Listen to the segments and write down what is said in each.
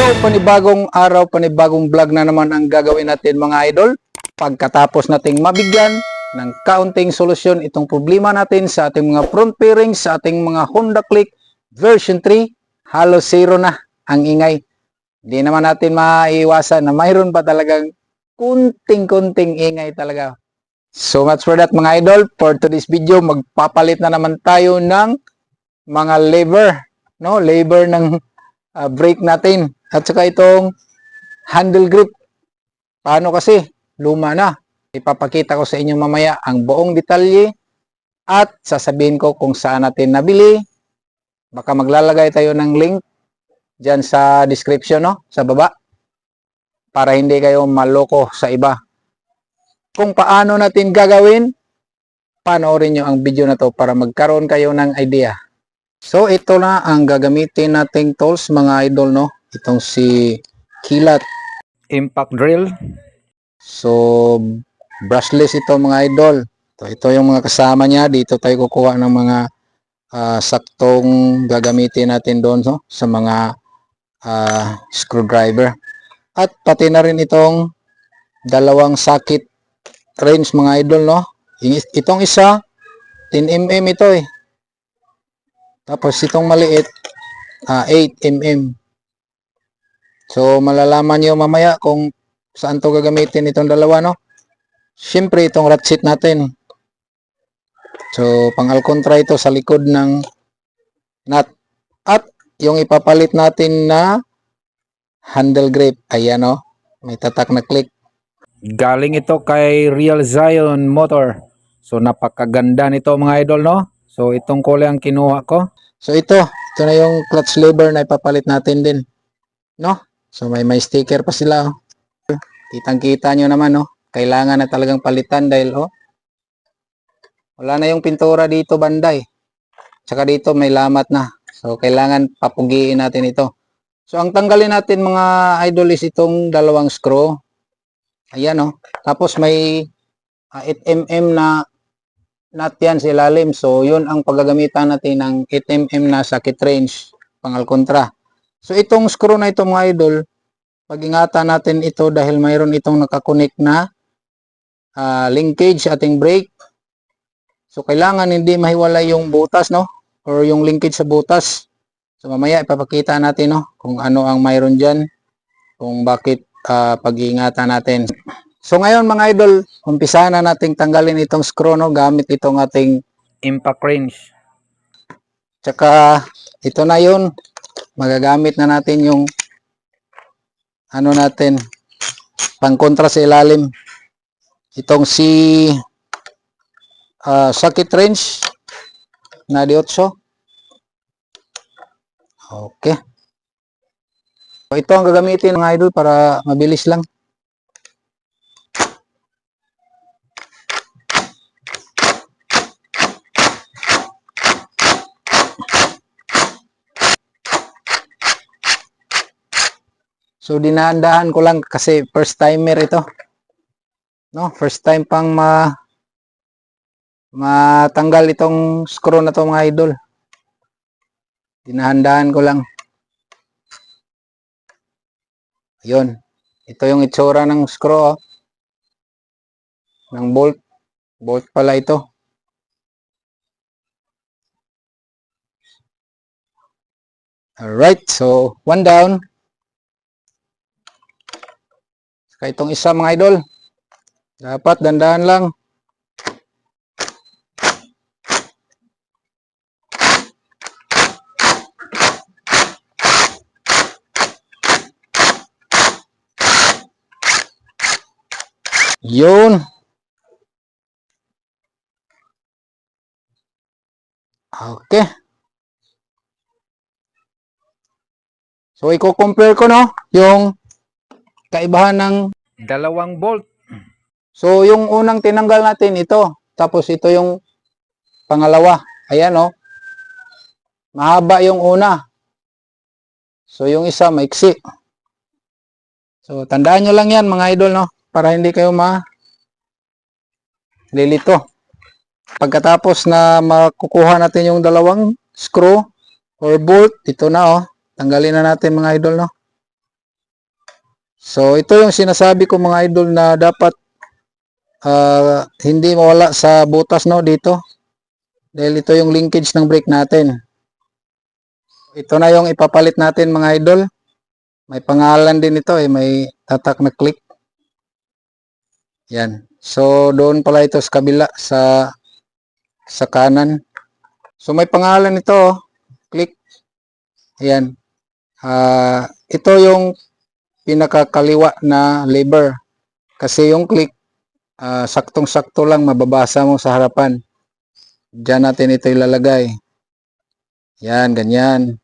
Panibagong araw, panibagong vlog na naman ang gagawin natin mga idol. Pagkatapos nating mabigyan ng kaunting solusyon itong problema natin sa ating mga front fairings, sa ating mga Honda Click version 3, halos zero na ang ingay. Hindi naman natin maiiwasan na mayroon pa talagang kunting-kunting ingay talaga. So much for that mga idol. For today's video, magpapalit na naman tayo ng mga lever, no? Lever ng brake natin. At saka itong handle grip. Paano kasi? Luma na. Ipapakita ko sa inyo mamaya ang buong detalye at sasabihin ko kung saan natin nabili. Baka maglalagay tayo ng link dyan sa description, no? Sa baba. Para hindi kayo maloko sa iba. Kung paano natin gagawin, panoorin nyo ang video na to para magkaroon kayo ng idea. So ito na ang gagamitin nating tools mga idol, no? Itong si Kilat impact drill. So brushless ito mga idol. Ito yung mga kasama niya. Dito tayo kukuha ng mga saktong gagamitin natin doon, no? Sa mga screwdriver. At pati na rin itong dalawang socket wrench mga idol, no? Itong isa 10mm ito eh. Tapos itong maliit 8mm. So malalaman nyo mamaya kung saan to gagamitin itong dalawa, no? Siyempre itong ratchet natin. So pang alcontra ito sa likod ng nut. At yung ipapalit natin na handle grip. Ayan, no? May tatak na click. Galing ito kay Real Zion Motor. So napakaganda nito mga idol, no? So itong kulay ang kinuha ko. So ito na yung clutch lever na ipapalit natin din, no? So may sticker pa sila, oh. Kitang-kita nyo naman, no? Kailangan na talagang palitan dahil wala na yung pintura dito banday. Tsaka dito may lamat na. So kailangan papugiin natin ito. So ang tanggalin natin mga idol is itong dalawang screw. Ayan, no? Tapos may 8mm na nut yan sa ilalim. So yun ang paggagamitan natin ng 8mm na socket wrench pang alcontra. So itong screw na ito mga idol, pag-ingatan natin ito dahil mayroon itong nakakonek na linkage sa ating brake. So kailangan hindi mahiwalay yung butas, no? Or yung linkage sa butas. So mamaya ipapakita natin, no? Kung ano ang mayroon dyan. Kung bakit pag-iingatan natin. So ngayon mga idol, umpisahan na nating tanggalin itong screw, no? Gamit itong ating impact wrench. Tsaka ito na yun. Magagamit na natin yung ano natin pang kontra sa ilalim. Itong si socket wrench na di 8. Okay. So ito ang gagamitin mga idol para mabilis lang. So dinahan-dahan ko lang kasi first timer ito. No, first time pang matanggal itong screw na to mga idol. Dinahan-dahan ko lang. Ayun. Ito yung itsura ng screw, ng bolt. Bolt pala ito. Alright, so one down. Saka itong isa mga idol. Dapat dandahan lang. Yun. Okay. So i-compare ko, no, yung kaibahan ng dalawang bolt. So yung unang tinanggal natin ito, tapos ito yung pangalawa. Ayan, no. Mahaba yung una. So yung isa maiksi. So tandaan nyo lang yan mga idol, no, para hindi kayo lilito. Pagkatapos na makukuha natin yung dalawang screw or bolt, ito na, tanggalin na natin mga idol, no. So ito yung sinasabi ko mga idol na dapat hindi mawala sa butas no dito. Dahil ito yung linkage ng brake natin. Ito na yung ipapalit natin mga idol. May pangalan din ito may tatak na click. Yan. So doon pala ito sa kabila sa kanan. So may pangalan ito, click. Ayan. Ito yung pinakakaliwa na lever. Kasi yung click, saktong-sakto lang mababasa mo sa harapan. Diyan natin ito ilalagay. Yan, ganyan.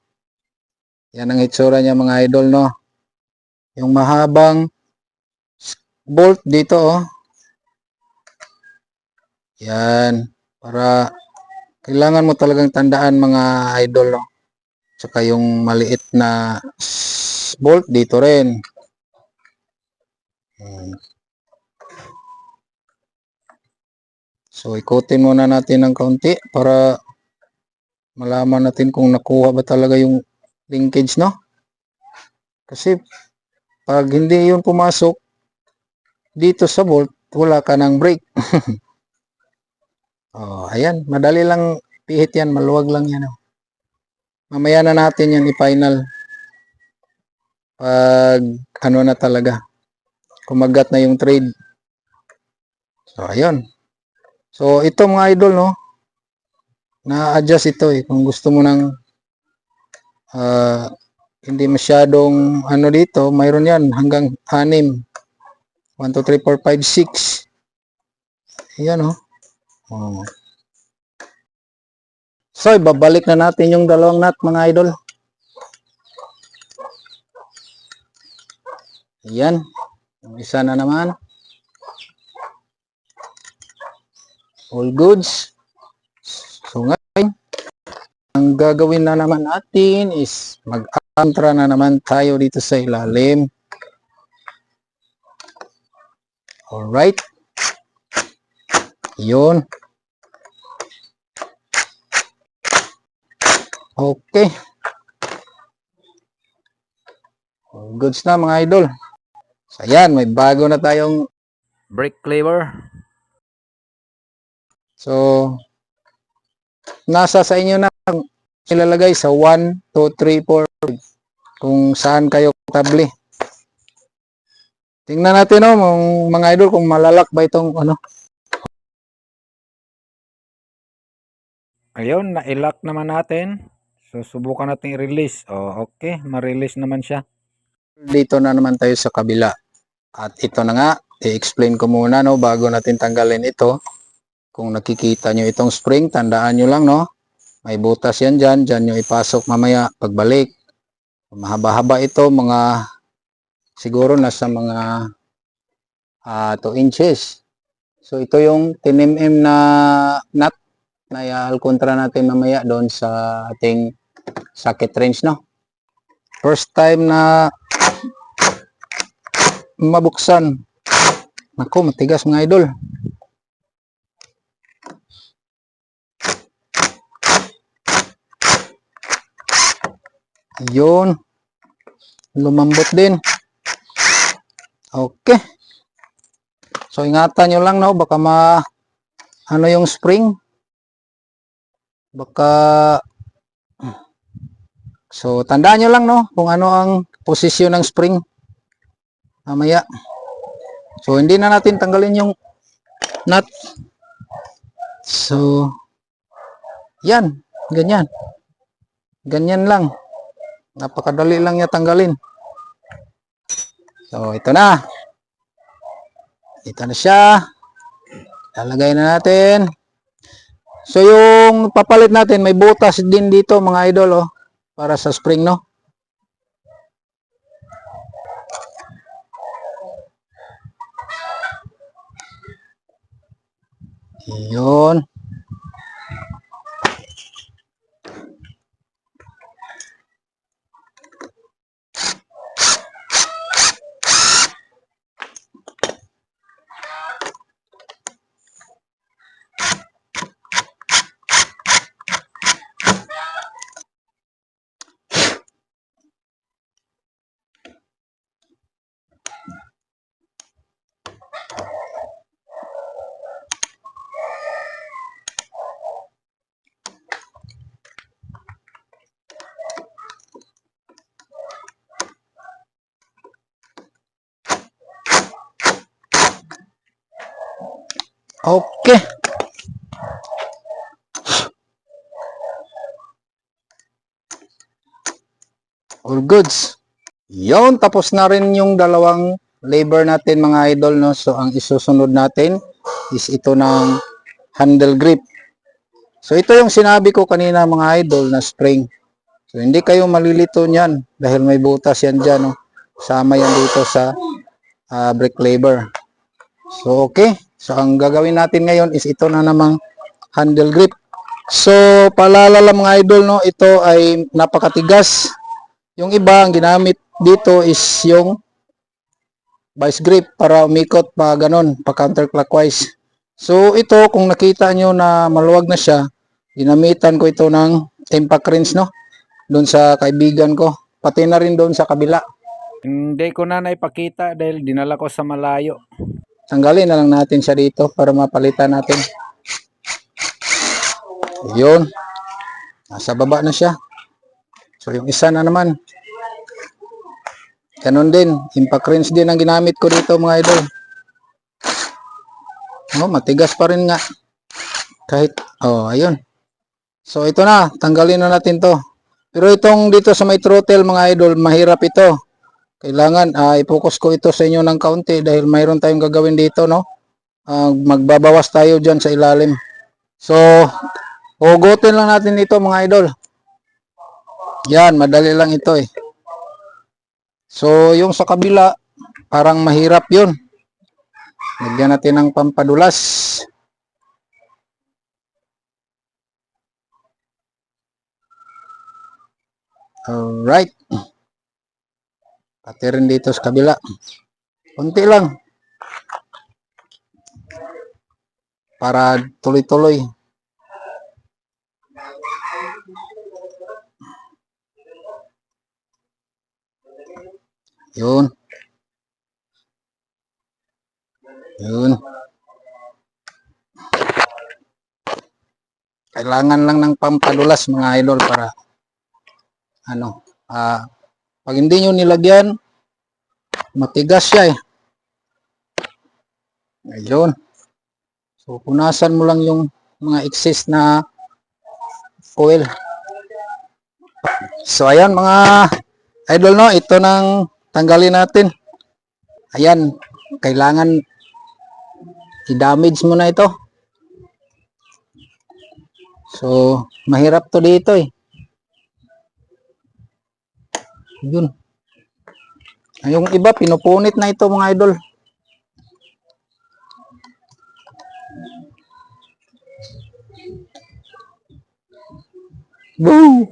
Yan ang itsura niya mga idol, no? Yung mahabang bolt dito, oh. Yan. Para kailangan mo talagang tandaan mga idol, no? Tsaka yung maliit na bolt dito rin. So, ikutin muna natin ng kaunti para malaman natin kung nakuha ba talaga yung linkage, no? Kasi, pag hindi yun pumasok dito sa bolt, wala ka ng brake. Oh, ayan. Madali lang pihit yan. Maluwag lang yan. Oh. Mamaya na natin yan i-final. Pag ano na talaga. Kumagat na yung trade. So, ayun. So, ito mga idol, no? Na-adjust ito kung gusto mo ng hindi masyadong ano dito, mayroon yan hanggang 6. 1, 2, 3, 4, 5, 6. Ayan, oh. So, babalik na natin yung dalawang nut mga idol. Ayan. Yung isa na naman. All goods. So, ngayon, ang gagawin na naman natin is mag-antra na naman tayo dito sa ilalim. Alright. Yun. Okay. All goods na mga idol. So, ayan. May bago na tayong brake lever. So, nasa sa inyo na ilalagay sa 1, 2, 3, 4 kung saan kayo komportable. Tingnan natin mga idol kung malalak ba itong ano. Ayun, na-lock naman natin. So, subukan natin i-release. Oh, okay, ma-release naman siya. Dito na naman tayo sa kabila. At ito na nga, i-explain ko muna bago natin tanggalin ito. Kung nakikita nyo itong spring, tandaan nyo lang may butas yan dyan nyo ipasok mamaya pagbalik. Mahaba-haba ito, siguro nasa mga 2 inches. So ito yung 10mm na nut na i-alcontra natin mamaya doon sa ating socket wrench, First time na mabuksan. Naku, matigas mga idol. Yun. Lumambot din. Okay. So, ingatan nyo lang, baka ano yung spring. Baka, so, tandaan nyo lang, kung ano ang posisyon ng spring. Mamaya. So, hindi na natin tanggalin yung nut. So, yan. Ganyan. Ganyan lang. Napakadali lang niya tanggalin. So, ito na. Ito na siya. Lalagay na natin. So, yung papalit natin, may butas din dito mga idol, para sa spring, Yun. Okay. All goods. Yon, tapos na rin yung dalawang labor natin mga idol, no? So ang isusunod natin is ito ng handle grip. So ito yung sinabi ko kanina mga idol na spring. So hindi kayo malilito niyan dahil may butas yan dyan, no? Sama yan dito sa brake lever. So okay. So ang gagawin natin ngayon is ito na namang handle grip. So paalala lang mga idol, no, ito ay napakatigas. Yung iba ang ginamit dito is yung vice grip para umikot pa ganon, pa counterclockwise. So ito kung nakita nyo na maluwag na siya, ginamitan ko ito ng impact wrench, no, doon sa kaibigan ko, pati na rin doon sa kabila. Hindi ko na naipakita dahil dinala ko sa malayo. Tanggalin na lang natin siya dito para mapalitan natin. Yun, nasa baba na siya. So yung isa na naman, ganun din, impact wrench din ang ginamit ko dito mga idol. Oh, matigas pa rin nga. Kahit, oh, ayun. So ito na, tanggalin na natin to. Pero itong dito sa may throttle mga idol, mahirap ito. Kailangan i-focus ko ito sa inyo ng kaunti dahil mayroon tayong gagawin dito, no? Magbabawas tayo dyan sa ilalim. So, hugutin lang natin ito mga idol. Yan, madali lang ito eh. So, yung sa kabila, parang mahirap yun. Lagyan natin ng pampadulas. Alright. Pati rin dito sa kabila. Kunti lang. Para tuloy-tuloy. Yun. Yun. Kailangan lang ng pampadulas mga idol para pag hindi nyo nilagyan, matigas siya eh. Ayun. So, punasan mo lang yung mga excess na oil. So, ayan mga idol, no, ito nang tanggalin natin. Ayan, kailangan i-damage mo na ito. So, mahirap to dito eh. Yun. Yung iba, pinupunit na ito mga idol. Boom!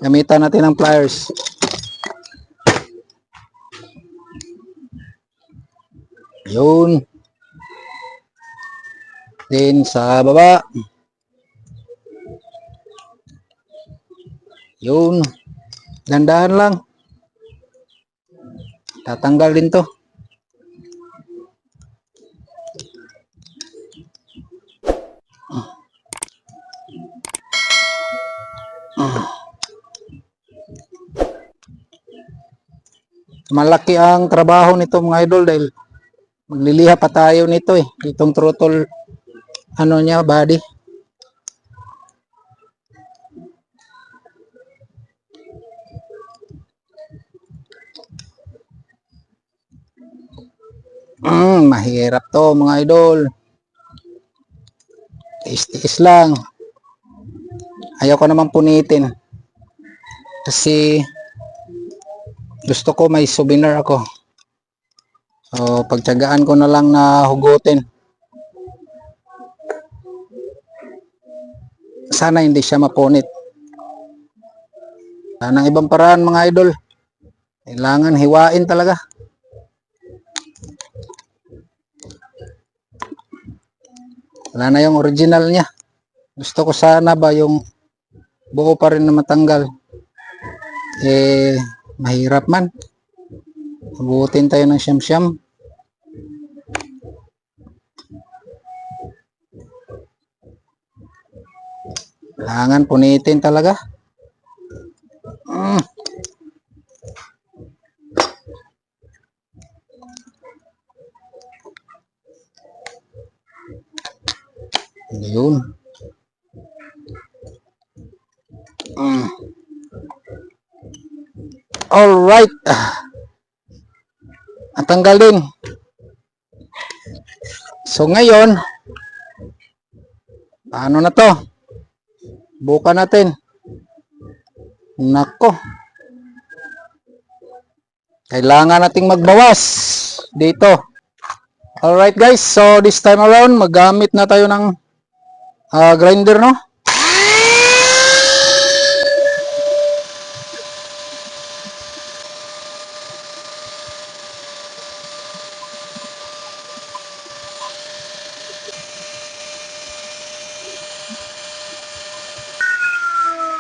Gamitan natin ng pliers. Yun. Then sa baba. Yun. Dandahan lang. Tatanggal din to. Malaki ang trabaho nito mga idol dahil magliliha pa tayo nito eh. Itong throttle niya, body. Mahirap to mga idol. Tiis-tiis lang. Ayaw ko naman punitin. Kasi gusto ko may souvenir ako. So, pagtyagaan ko na lang na hugutin. Sana hindi siya mapunit. Sana ng ibang paraan mga idol. Kailangan hiwain talaga. Wala na yung original niya. Gusto ko sana ba yung buo pa rin na matanggal. Mahirap man. Hugutin tayo ng siyam-siyam. Kailangan punitin talaga. Yun. Alright. At tanggal din. So ngayon, paano na to? Buka natin. Nako. Kailangan nating magbawas dito. Alright guys, so this time around, maggamit na tayo ng grinder, no?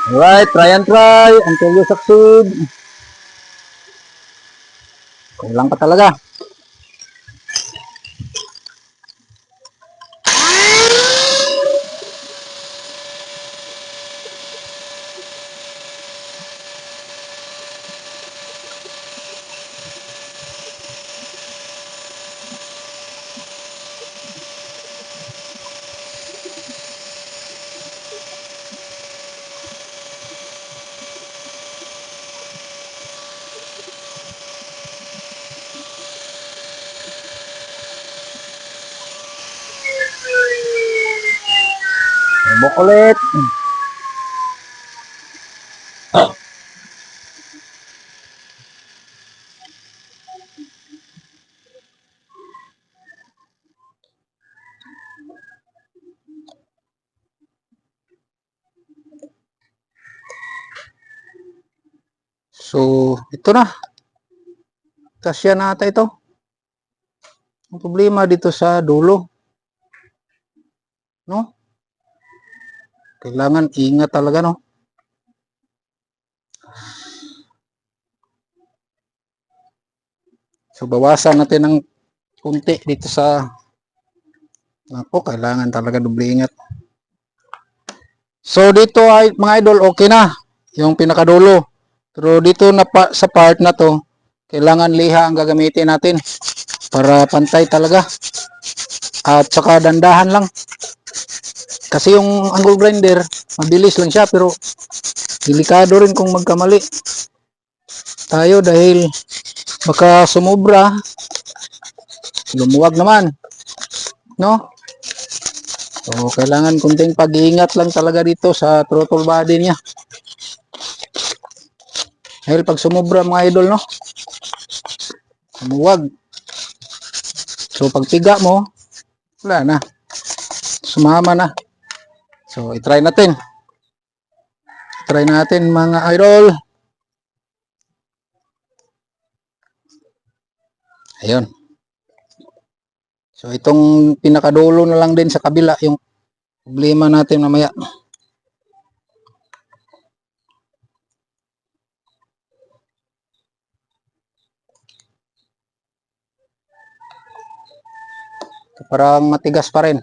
Alright, try and try until you succeed. Kulang pa talaga. Subok ulit. So, ito na. Kasya na ata ito. Ang problema dito sa dulo. No? Kailangan ingat talaga, no? So, bawasan natin ng kunti dito sa... Ako, kailangan talaga doble ingat. So, dito ay, mga idol, okay na. Yung pinakadulo. Pero dito na sa part na to, kailangan liha ang gagamitin natin. Para pantay talaga. At saka dandahan lang. Kasi yung angle grinder, mabilis lang siya, pero delikado rin kung magkamali tayo dahil baka sumobra, lumuwag naman, no? So, kailangan kunting pag-iingat lang talaga dito sa throttle body niya. Dahil pag sumobra, mga idol, no? Lumuwag. So, pag piga mo, wala na. Sumama na. So, itry natin. Try natin, mga idol. Ayun. So, itong pinakadulo na lang din sa kabila, yung problema natin mamaya. Parang matigas pa rin.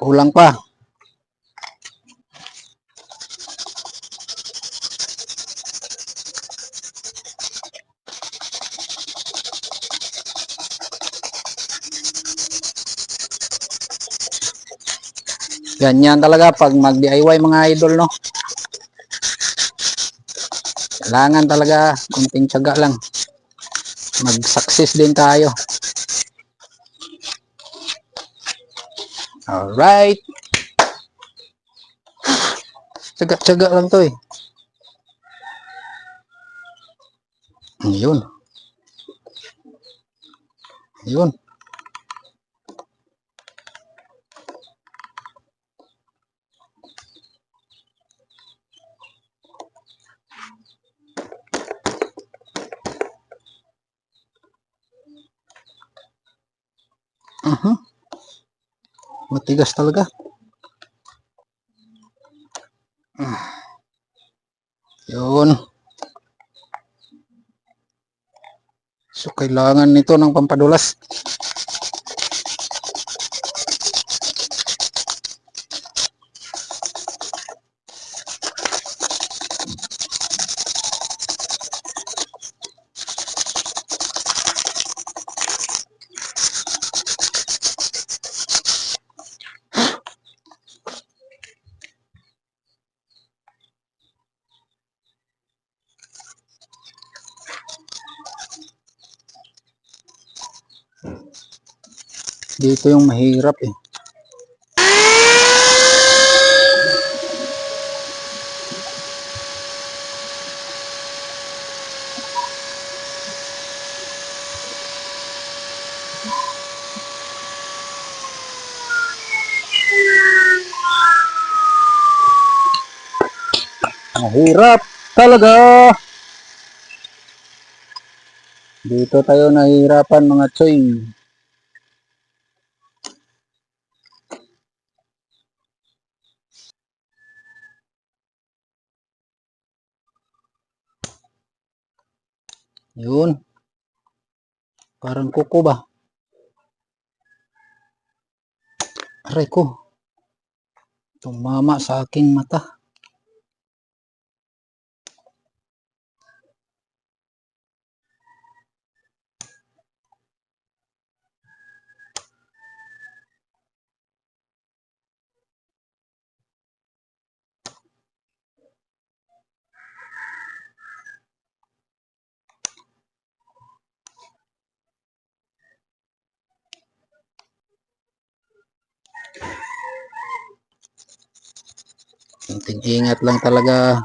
Kulang pa. Ganyan talaga pag mag-DIY, mga idol, no? Kailangan talaga kunting tiyaga lang. Mag-success din tayo. Alright. Tiyaga-tiyaga lang to eh. Ayun. Ayun. Matigas talaga. Yun. So, kailangan nito ng pampadulas. Dito yung mahirap eh. Mahirap talaga. Dito tayo nahihirapan mga choy. Yun. Parang kuko ba? Aray ko. Tumama sa aking mata. Ingat lang talaga.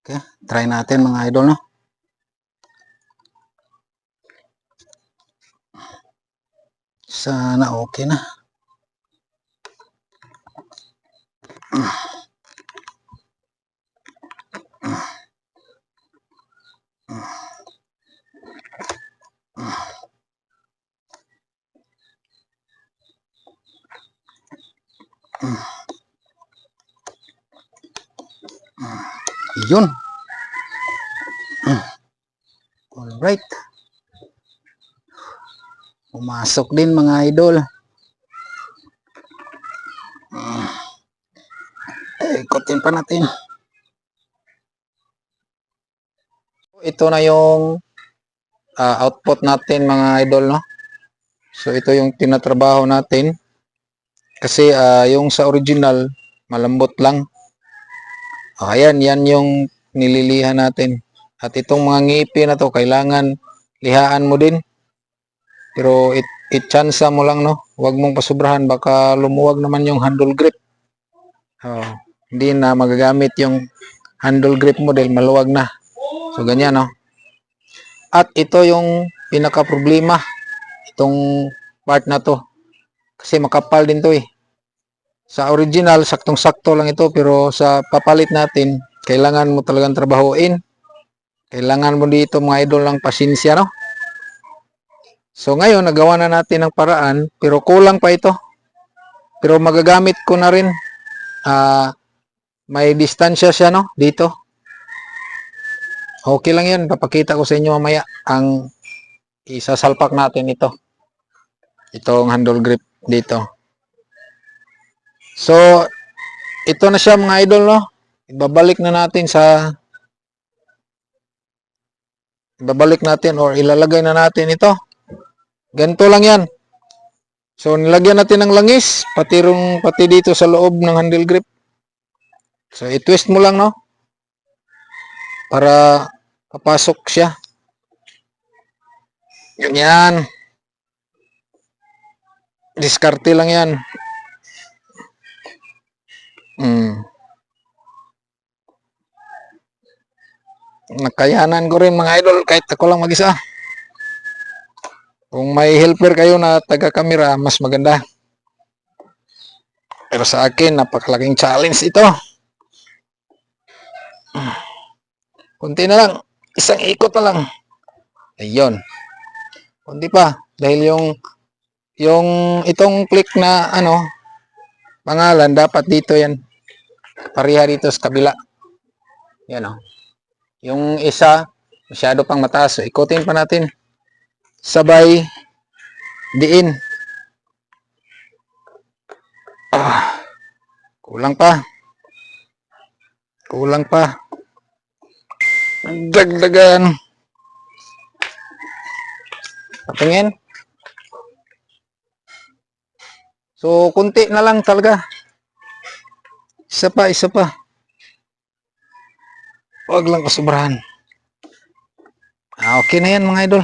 Okay, try natin mga idol, no? Sana okay na. Yun. Alright. Pumasok din mga idol. Ikotin pa natin. Ito na yung output natin mga idol, no? So ito yung tinatrabaho natin. Kasi yung sa original, malambot lang. Ayan, yan yung nililihan natin. At itong mga ngipin na to, kailangan lihaan mo din. Pero itsansa mo lang, no? Huwag mong pasubrahan, baka lumuwag naman yung handle grip. Hindi na magagamit yung handle grip mo dahil maluwag na. So ganyan, no? At ito yung pinaka problema, itong part na to. Kasi makapal din to eh. Sa original, saktong-sakto lang ito, pero sa papalit natin, kailangan mo talagang trabahuin. Kailangan mo dito mga idol ng pasensya, no? So ngayon, nagawa na natin ng paraan, pero kulang pa ito. Pero magagamit ko na rin. May distansya siya, no? Dito. Okay lang yan. Papakita ko sa inyo mamaya ang isasalpak natin ito. Itong handle grip dito. So, ito na siya mga idol, no? Babalik natin or ilalagay na natin ito. Ganito lang yan. So, nilagyan natin ng langis, pati dito sa loob ng handle grip. So, i-twist mo lang, no? Para papasok siya. Ganyan. Diskarte lang yan. Nakayanan ko rin mga idol kahit ako lang mag-isa. Kung may helper kayo na taga-camera, mas maganda. Pero sa akin, napakalaking challenge ito. Kunti na lang. Isang ikot na lang. Ayun. Kundi pa dahil yung itong click na pangalan dapat dito yan. Pareha dito sa kabila. Yan oh. Yung isa masyado pang mataas. So, ikutin pa natin. Sabay diin. Kulang pa. Kulang pa. Dagdagan. Patingin. So, kunti na lang talaga. Isa pa, isa pa. Huwag lang kasobrahan. Okay na yan mga idol.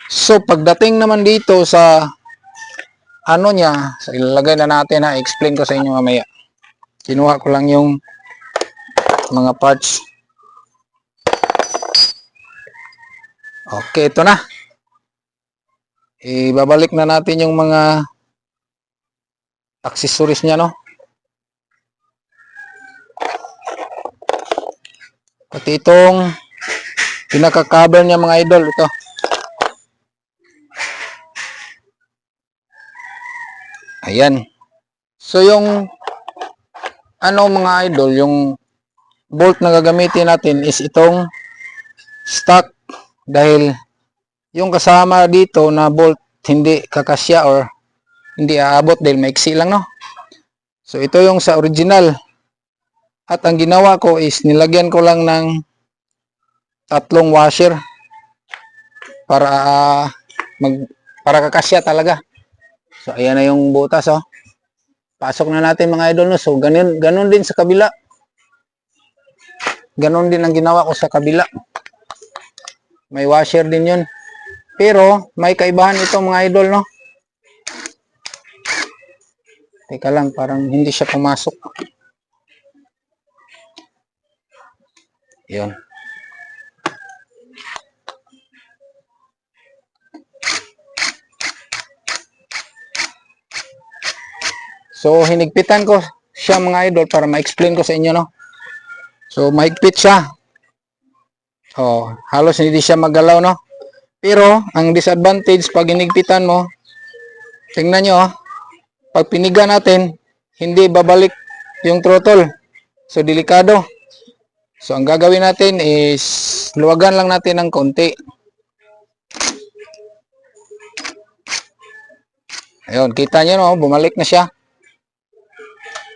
So, pagdating naman dito sa niya, so ilalagay na natin ha, explain ko sa inyo mamaya. Kinuha ko lang yung mga parts. Okay, ito na. Ibabalik na natin yung mga accessories niya, no? Pati itong pinaka-cover niya mga idol, ito. Ayan. So yung mga idol, yung bolt na gagamitin natin is itong stock dahil yung kasama dito na bolt hindi kakasya or hindi aabot dahil maiksi lang, no? So ito yung sa original. At ang ginawa ko is nilagyan ko lang ng 3 washer para kakasya talaga. So, ayan na yung butas, oh. Pasok na natin mga idol, no? So, ganun din sa kabila. Ganun din ang ginawa ko sa kabila. May washer din yun. Pero, may kaibahan ito mga idol, no? Teka lang, parang hindi siya pumasok. Yun. So, hinigpitan ko siya mga idol para ma-explain ko sa inyo, no? So, mahigpit siya. Oh, halos hindi siya magalaw, no? Pero, ang disadvantage pag hinigpitan mo, tingnan nyo, oh, pag piniga natin, hindi babalik yung throttle. So, delikado. So, ang gagawin natin is luwagan lang natin ng konti. Ayun, kita nyo, no? Bumalik na siya.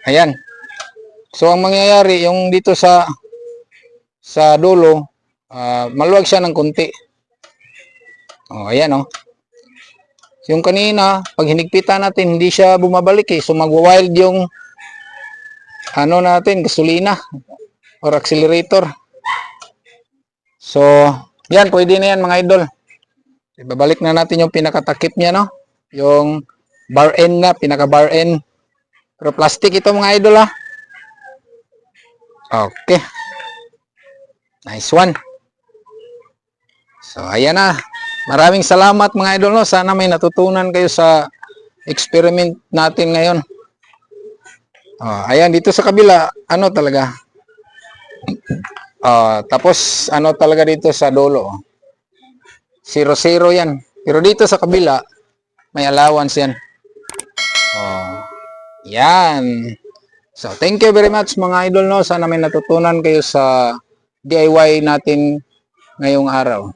Ayan. So, ang mangyayari, yung dito sa dulo, maluwag siya ng konti. Oh, ayan, oh. Yung kanina, pag hinigpitan natin, hindi siya bumabalik, eh. So, mag-wild yung natin, gasolina or accelerator. So, yan, pwede na yan mga idol. Ibabalik na natin yung pinakatakip niya, no? Yung bar end na, pinaka-bar end. Pero plastic ito mga idol, ha. Okay. Nice one. So, ayan na. Maraming salamat mga idol, no. Sana may natutunan kayo sa experiment natin ngayon. Ayan, dito sa kabila, talaga. Tapos, talaga dito sa dulo. 0-0 yan. Pero dito sa kabila, may allowance yan. Yan. So, thank you very much mga idol, no. Sana may natutunan kayo sa DIY natin ngayong araw.